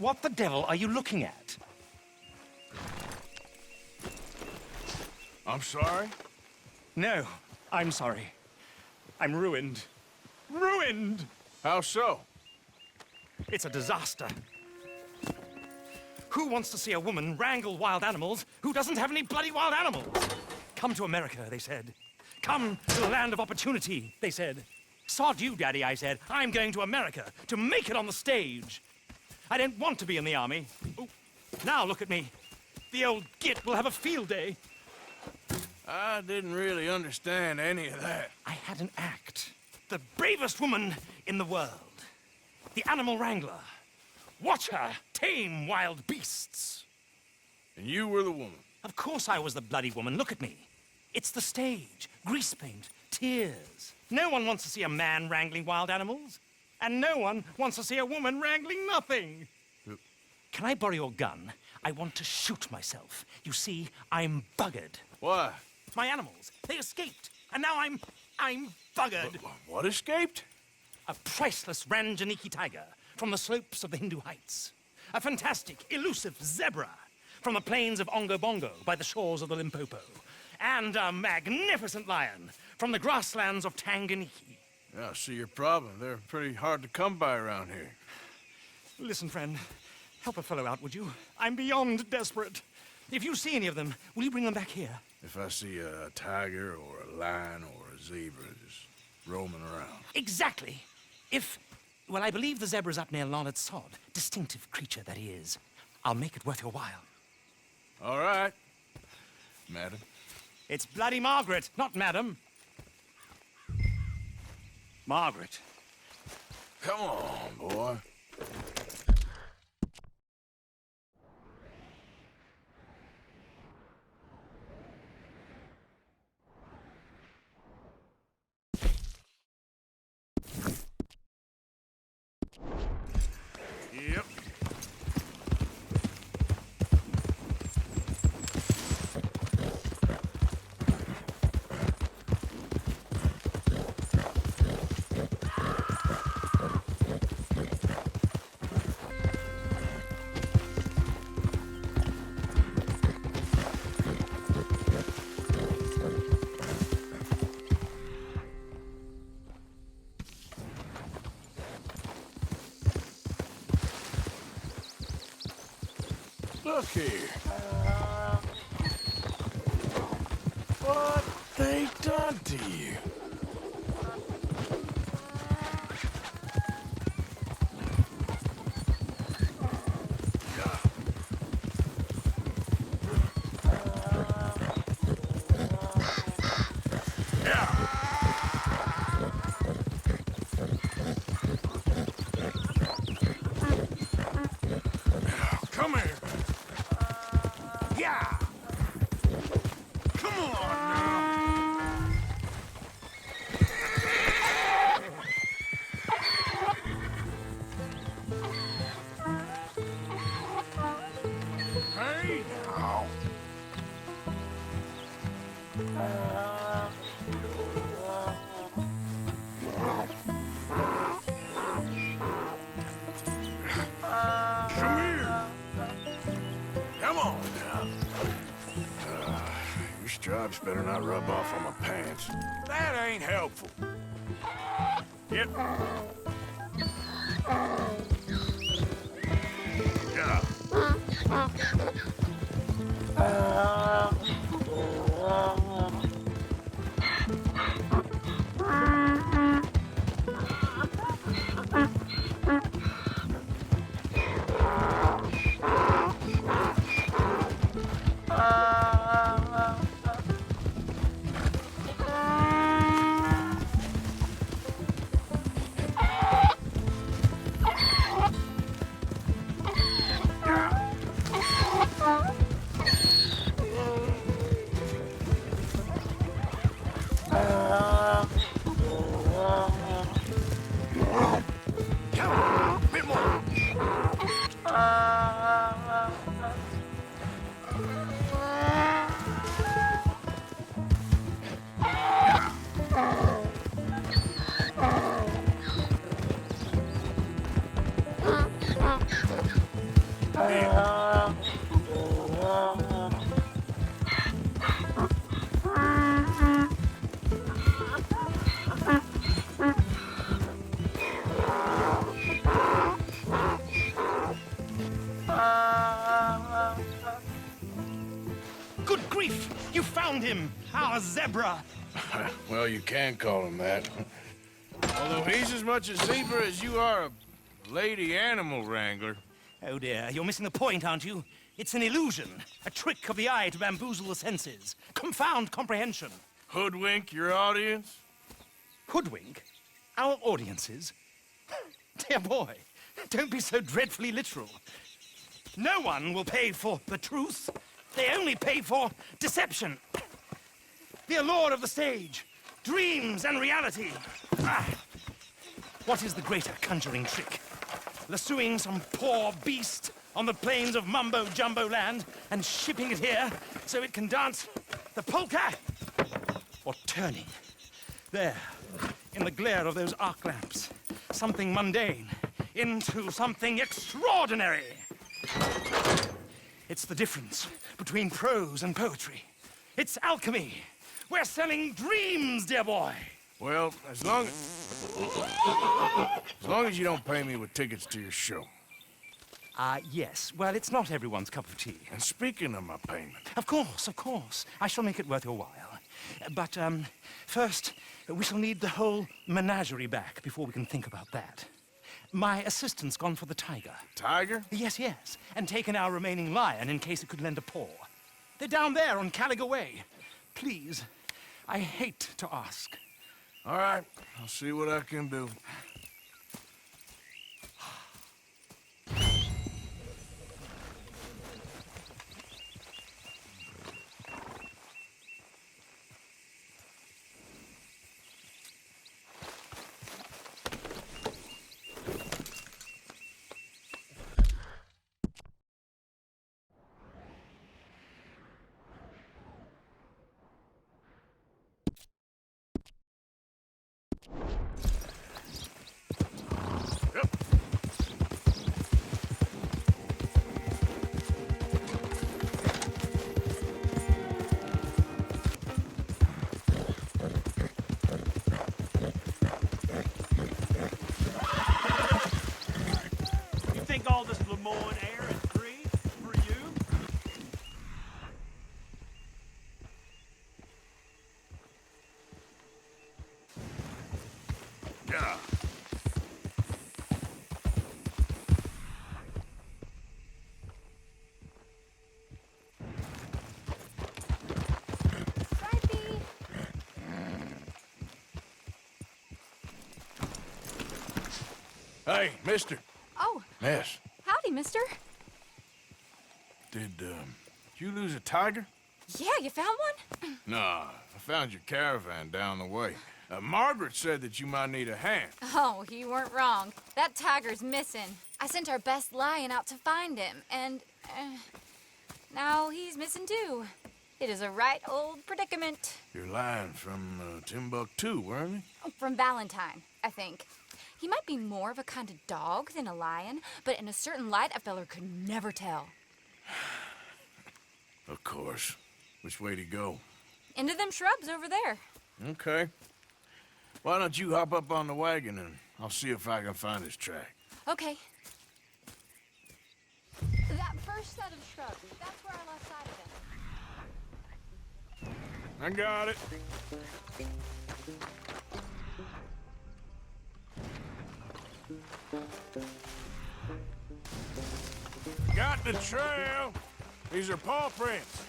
What the devil are you looking at? I'm sorry? No, I'm sorry. I'm ruined. Ruined! How so? It's a disaster. Who wants to see a woman wrangle wild animals who doesn't have any bloody wild animals? Come to America, they said. Come to the land of opportunity, they said. Sod you, Daddy, I said. I'm going to America to make it on the stage. I don't want to be in the army. Ooh, now look at me. The old git will have a field day. I didn't really understand any of that. I had an act. The bravest woman in the world. The animal wrangler. Watch her tame wild beasts. And you were the woman? Of course I was the bloody woman. Look at me. It's the stage. Grease paint. Tears. No one wants to see a man wrangling wild animals. And no one wants to see a woman wrangling nothing. Can I borrow your gun? I want to shoot myself. You see, I'm buggered. Why? My animals, they escaped. And now I'm buggered. What escaped? A priceless Ranjaniki tiger from the slopes of the Hindu Heights. A fantastic, elusive zebra from the plains of Ongo Bongo by the shores of the Limpopo. And a magnificent lion from the grasslands of Tanganyika. Yeah, I see your problem. They're pretty hard to come by around here. Listen, friend, help a fellow out, would you? I'm beyond desperate. If you see any of them, will you bring them back here? If I see a tiger or a lion or a zebra just roaming around. Exactly. Well, I believe the zebra's up near Larned Sod. Distinctive creature that he is. I'll make it worth your while. All right, madam. It's bloody Margaret, not madam. Margaret. Come on, boy. Yep. Look here. What they done to you? Come here. Yeah! Come on now. Hey now. Come here. Come on now. Your stripes better not rub off on my pants. That ain't helpful. Yep. Yeah. found him, our zebra. Well, you can call him that. Although he's as much a zebra as you are a lady animal wrangler. Oh dear, you're missing the point, aren't you? It's an illusion, a trick of the eye to bamboozle the senses, confound comprehension. Hoodwink your audience? Hoodwink? Our audiences? Dear boy, don't be so dreadfully literal. No one will pay for the truth. They only pay for deception. The allure of the stage, dreams and reality. Ah. What is the greater conjuring trick? Lassoing some poor beast on the plains of mumbo-jumbo land and shipping it here so it can dance the polka? Or turning, there, in the glare of those arc lamps, something mundane into something extraordinary? It's the difference between prose and poetry. It's alchemy. We're selling dreams, dear boy. Well, as long as you don't pay me with tickets to your show. Yes. Well, it's not everyone's cup of tea. And speaking of my payment... Of course, of course. I shall make it worth your while. But, first, we shall need the whole menagerie back before we can think about that. My assistant's gone for the tiger. Tiger? Yes, yes. And taken our remaining lion in case it could lend a paw. They're down there on Caliga Way. Please, I hate to ask. All right, I'll see what I can do. Hey, mister. Oh. Miss. Howdy, mister. Did you lose a tiger? Yeah, you found one? Nah, I found your caravan down the way. Margaret said that you might need a hand. Oh, you weren't wrong. That tiger's missing. I sent our best lion out to find him, and now he's missing too. It is a right old predicament. Your lion from Timbuktu, weren't he? Oh, from Valentine, I think. He might be more of a kind of dog than a lion, but in a certain light, a feller could never tell. Of course. Which way to go? Into them shrubs over there. Okay. Why don't you hop up on the wagon and I'll see if I can find his track. Okay. That first set of shrubs, that's where I lost sight of him. I got it. Got the trail. These are paw prints.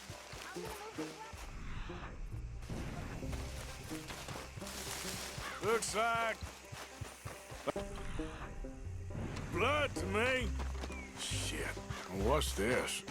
Looks like blood to me. Shit. What's this?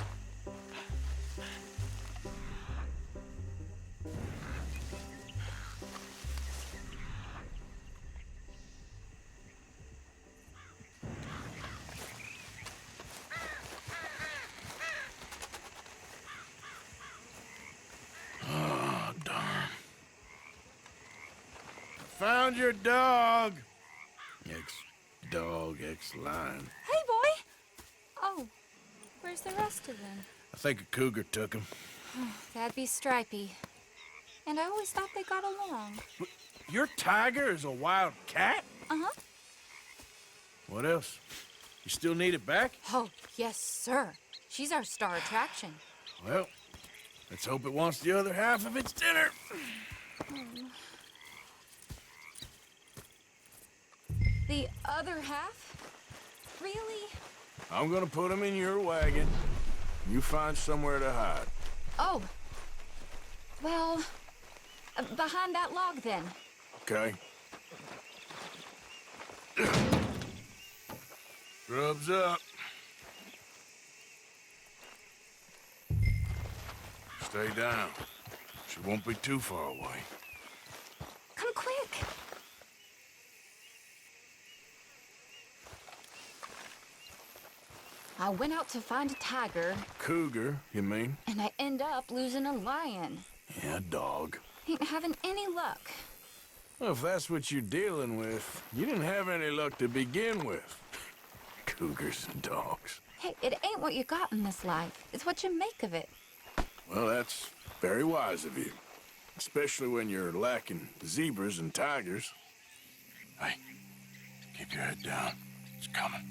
Found your dog. Ex-dog, ex-lion. Hey, boy! Oh, where's the rest of them? I think a cougar took him. That'd be Stripey. And I always thought they got along. Your tiger is a wild cat? Uh-huh. What else? You still need it back? Oh, yes, sir. She's our star attraction. Well, Let's hope it wants the other half of its dinner. The other half? Really? I'm gonna put them in your wagon. You find somewhere to hide. Oh. Well, behind that log then. Okay. Grub's up. Stay down. She won't be too far away. Come quick. I went out to find a tiger, Cougar, you mean? and I end up losing a lion. Yeah, dog. Ain't having any luck. Well, if that's what you're dealing with, you didn't have any luck to begin with. Cougars and dogs. Hey, it ain't what you got in this life. It's what you make of it. Well, that's very wise of you. Especially when you're lacking zebras and tigers. Hey, keep your head down. It's coming.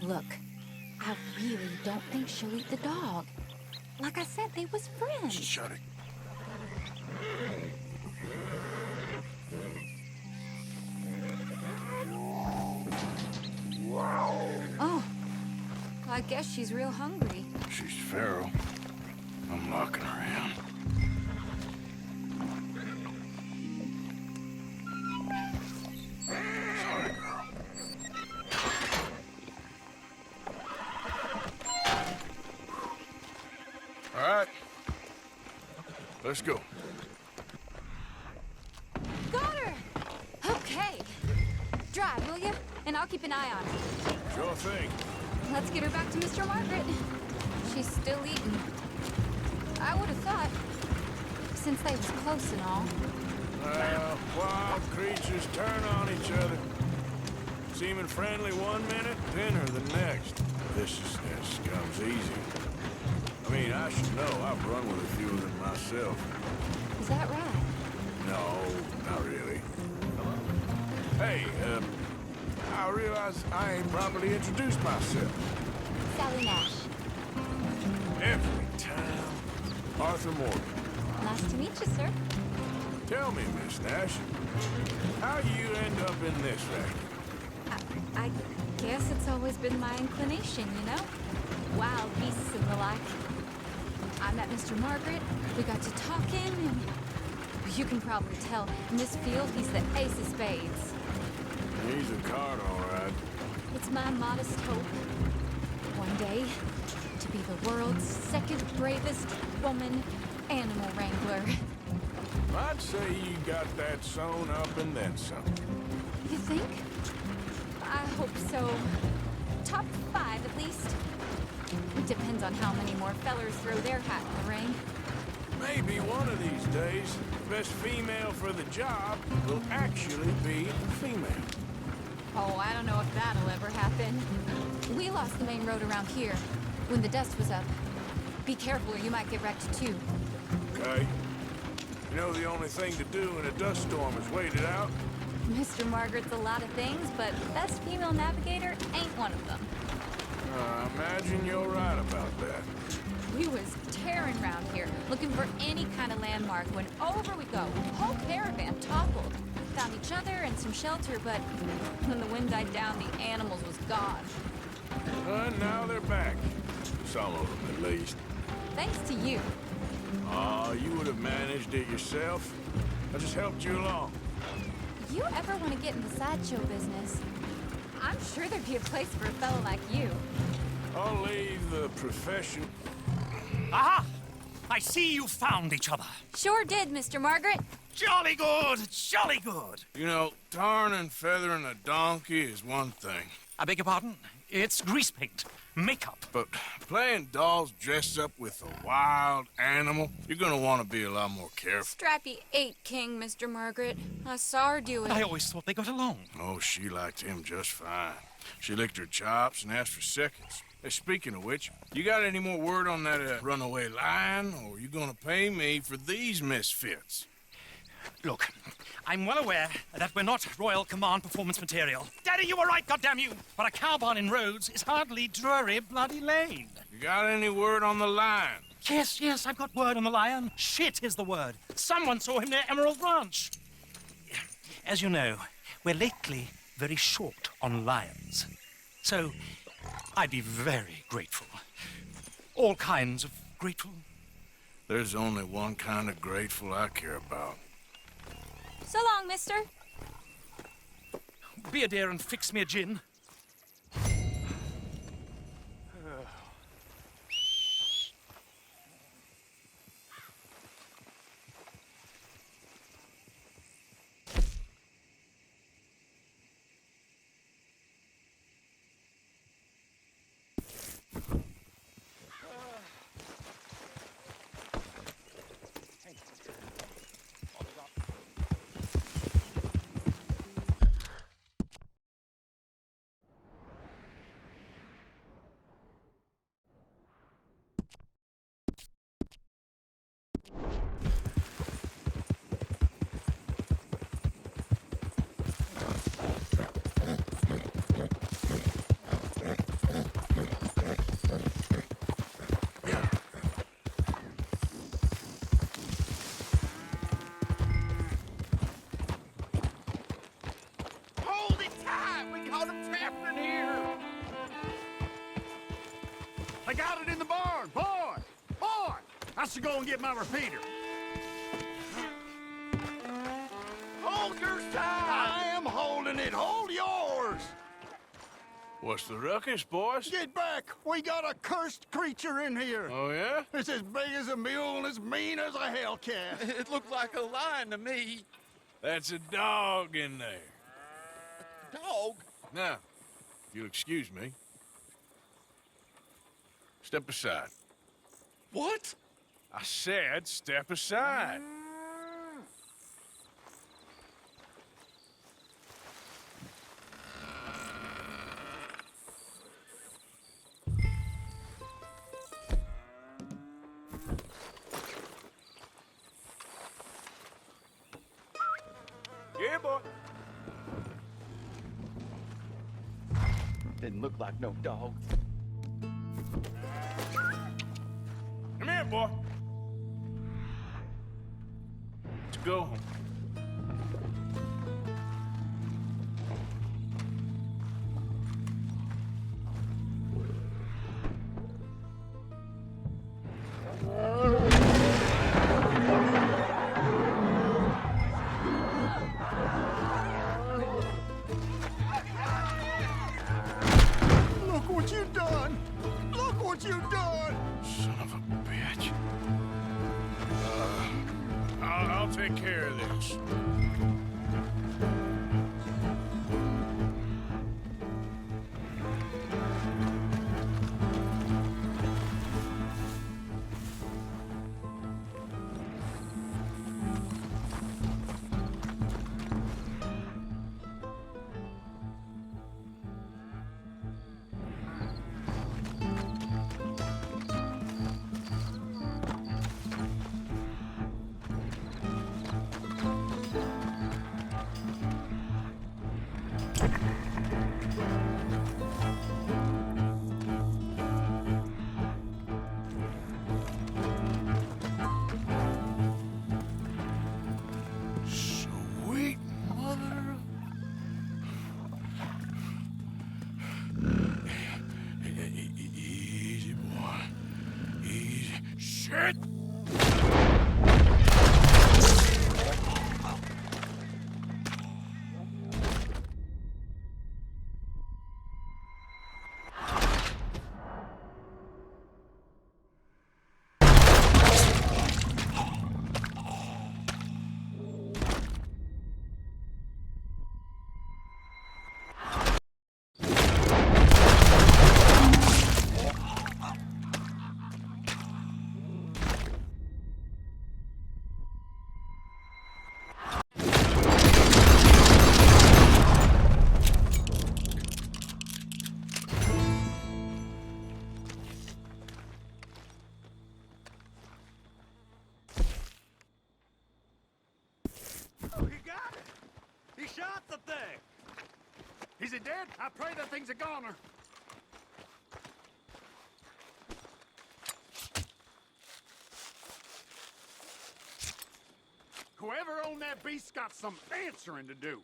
Look, I really don't think she'll eat the dog. Like I said, they was friends. Shut it. Oh, I guess she's real hungry. She's feral. I'm locking her in. Sorry, girl. All right. Let's go. Got her! Okay. Drive, will you? And I'll keep an eye on her. Sure thing. Let's get her back to Mr. Margaret. She's still eating. I would have thought, since they was close and all. Wild creatures turn on each other. Seeming friendly one minute, dinner the next. Viciousness comes easy. I mean, I should know. I've run with a few of them myself. Is that right? No, not really. Hey, I realize I ain't properly introduced myself. Sally Nash. Every time. Arthur Morgan. Nice to meet you, sir. Tell me, Miss Nash, how you end up in this racket? I guess it's always been my inclination, you know? Wild beasts and the like. I met Mr. Margaret, we got to talking, and you can probably tell, in this field, he's the ace of spades. He's a card, all right. It's my modest hope, one day, to be the world's second bravest woman animal wrangler. I'd say you got that sewn up and then some. You think? I hope so. Top 5, at least. It depends on how many more fellers throw their hat in the ring. Maybe one of these days, the best female for the job will actually be female. Oh, I don't know if that'll ever happen. We lost the main road around here when the dust was up. Be careful or you might get wrecked too. Okay. You know the only thing to do in a dust storm is wait it out? Mr. Margaret's a lot of things, but best female navigator ain't one of them. I imagine you're right about that. We was tearing around here, looking for any kind of landmark when over we go. Whole caravan toppled. Found each other and some shelter, but when the wind died down, the animals was gone. Now they're back. Some of them, at least. Thanks to you. Oh, you would have managed it yourself. I just helped you along. You ever want to get in the sideshow business? I'm sure there'd be a place for a fellow like you. I'll leave the profession. Aha! I see you found each other. Sure did, Mr. Margaret. Jolly good, jolly good. You know, tarring and feathering a donkey is one thing. I beg your pardon? It's grease paint, makeup. But playing dolls dressed up with a wild animal, you're gonna want to be a lot more careful. Strappy ate King, Mr. Margaret. I saw her do it. I always thought they got along. Oh, she liked him just fine. She licked her chops and asked for seconds. Hey, speaking of which, you got any more word on that runaway lion, or are you gonna pay me for these misfits? Look, I'm well aware that we're not Royal Command performance material. Daddy, you were right, goddammit you! But a cow barn in Rhodes is hardly Drury Bloody Lane. You got any word on the lion? Yes, I've got word on the lion. Shit is the word. Someone saw him near Emerald Ranch. As you know, we're lately very short on lions. So, I'd be very grateful. All kinds of grateful. There's only one kind of grateful I care about. So long, mister. Be a dear and fix me a gin. I got it in the barn, boy! Boy! I should go and get my repeater. Hold yours tight! I am holding it. Hold yours! What's the ruckus, boys? Get back! We got a cursed creature in here. Oh, yeah? It's as big as a mule and as mean as a hellcat. It looked like a lion to me. That's a dog in there. Dog? Now, if you'll excuse me. Step aside. What? I said step aside. Yeah, boy. Didn't look like no dog. Come here, boy. Let's go home. Look what you done! Look what you done! Son of a bitch. I'll take care of this. Sweet mother. Easy, boy. Easy. Shit! He got it! He shot the thing! Is it dead? I pray that thing's a goner. Whoever owned that beast's got some answering to do.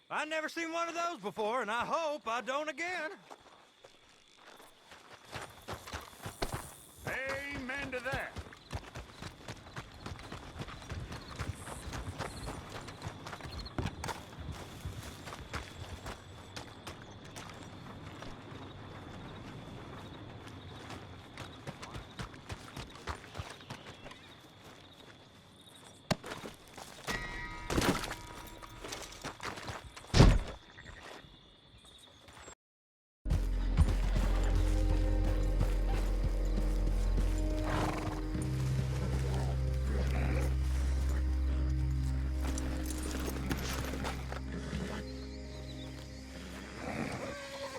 I never seen one of those before, and I hope I don't again. Amen to that.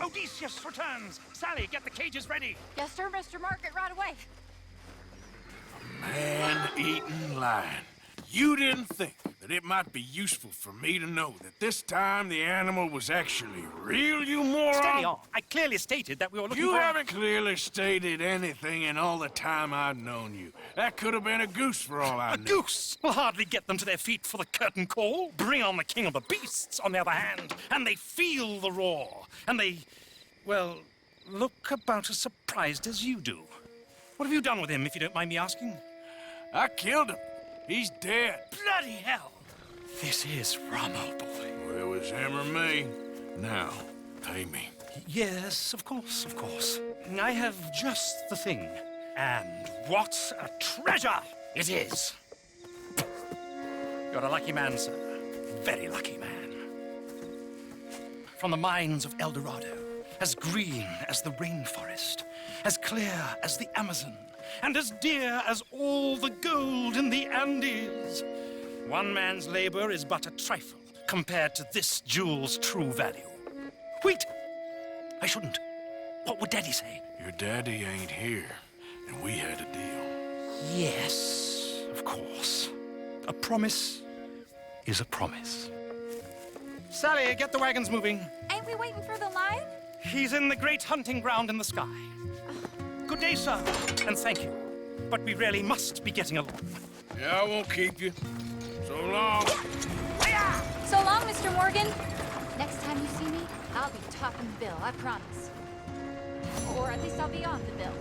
Odysseus returns. Sally, get the cages ready. Yes, sir, Mr. Margaret, right away. Man-eating lion. You didn't think that it might be useful for me to know that this time the animal was actually real, you moron? Steady on. I clearly stated that we were looking You for... haven't clearly stated anything in all the time I've known you. That could have been a goose for all I A know. goose will hardly get them to their feet for the curtain call. Bring on the king of the beasts, on the other hand, and they feel the roar. And they, well, look about as surprised as you do. What have you done with him, if you don't mind me asking? I killed him. He's dead. Bloody hell! This is Ramo, boy. Well, it was him or me. Now, pay me. Yes, of course, of course. I have just the thing. And what a treasure it is! You're a lucky man, sir. Very lucky man. From the mines of El Dorado, as green as the rainforest, as clear as the Amazon, and as dear as all the gold in the Andes. One man's labor is but a trifle compared to this jewel's true value. Wait! I shouldn't. What would Daddy say? Your daddy ain't here, and we had a deal. Yes, of course. A promise is a promise. Sally, get the wagons moving. Ain't we waiting for the lion? He's in the great hunting ground in the sky. Good day, sir, and thank you. But we really must be getting along. Yeah, I won't keep you. So long. So long, Mr. Morgan. Next time you see me, I'll be topping the bill, I promise. Or at least I'll be on the bill.